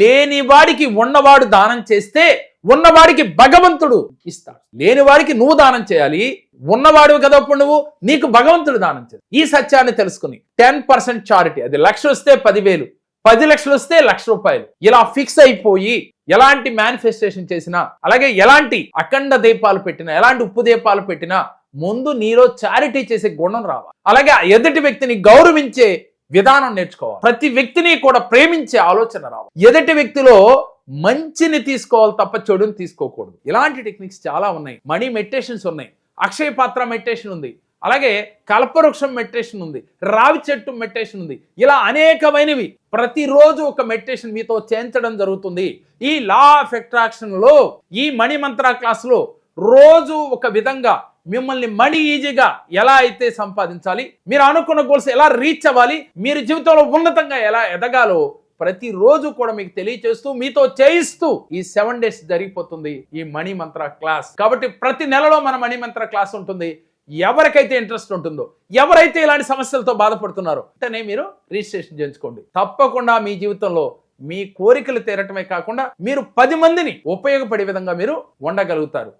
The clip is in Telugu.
లేనివాడికి ఉన్నవాడు దానం చేస్తే ఉన్నవాడికి భగవంతుడు ఇస్తాడు. లేనివాడికి నువ్వు దానం చేయాలి, ఉన్నవాడు కదా ఇప్పుడు నువ్వు, నీకు భగవంతుడు దానం చేయాలి. ఈ సత్యాన్ని తెలుసుకుని 10% చారిటీ, అది 1,00,000 వస్తే 10,000, 10 లక్షలు వస్తే ₹1,00,000 ఇలా ఫిక్స్ అయిపోయి ఎలాంటి మేనిఫెస్టేషన్ చేసినా, అలాగే ఎలాంటి అఖండ దీపాలు పెట్టినా, ఎలాంటి ఉప్పు దీపాలు పెట్టినా ముందు నీలో చారిటీ చేసే గుణం రావాలి. అలాగే ఎదుటి వ్యక్తిని గౌరవించే విధానం నేర్చుకోవాలి. ప్రతి వ్యక్తిని కూడా ప్రేమించే ఆలోచన రావాలి. ఎదుటి వ్యక్తిలో మంచిని తీసుకోవాలి తప్ప చెడుని తీసుకోకూడదు. ఇలాంటి టెక్నిక్స్ చాలా ఉన్నాయి. మనీ మెడిటేషన్స్ ఉన్నాయి, అక్షయ పాత్ర మెడిటేషన్ ఉంది, అలాగే కల్పవృక్షం మెడిటేషన్ ఉంది, రావి చెట్టు మెడిటేషన్ ఉంది. ఇలా అనేకమైనవి ప్రతిరోజు ఒక మెడిటేషన్ మీతో చేయించడం జరుగుతుంది. ఈ లా ఆఫ్ అట్రాక్షన్ లో, ఈ మణి మంత్ర క్లాస్ లో రోజు ఒక విధంగా మిమ్మల్ని మనీ ఈజీగా ఎలా అయితే సంపాదించాలి, మీరు అనుకున్న గోల్స్ ఎలా రీచ్ అవ్వాలి, మీరు జీవితంలో ఉన్నతంగా ఎలా ఎదగాలో ప్రతిరోజు కూడా మీకు తెలియచేస్తూ మీతో చేయిస్తూ ఈ 7 days జరిగిపోతుంది ఈ మణి మంత్ర క్లాస్. కాబట్టి ప్రతి నెలలో మన మణి మంత్ర క్లాస్ ఉంటుంది. ఎవరికైతే ఇంట్రెస్ట్ ఉంటుందో, ఎవరైతే ఇలాంటి సమస్యలతో బాధపడుతున్నారో వెంటనే మీరు రిజిస్ట్రేషన్ చేయించుకోండి. తప్పకుండా మీ జీవితంలో మీ కోరికలు తీరటమే కాకుండా మీరు 10 మందిని ఉపయోగపడే విధంగా మీరు ఉండగలుగుతారు.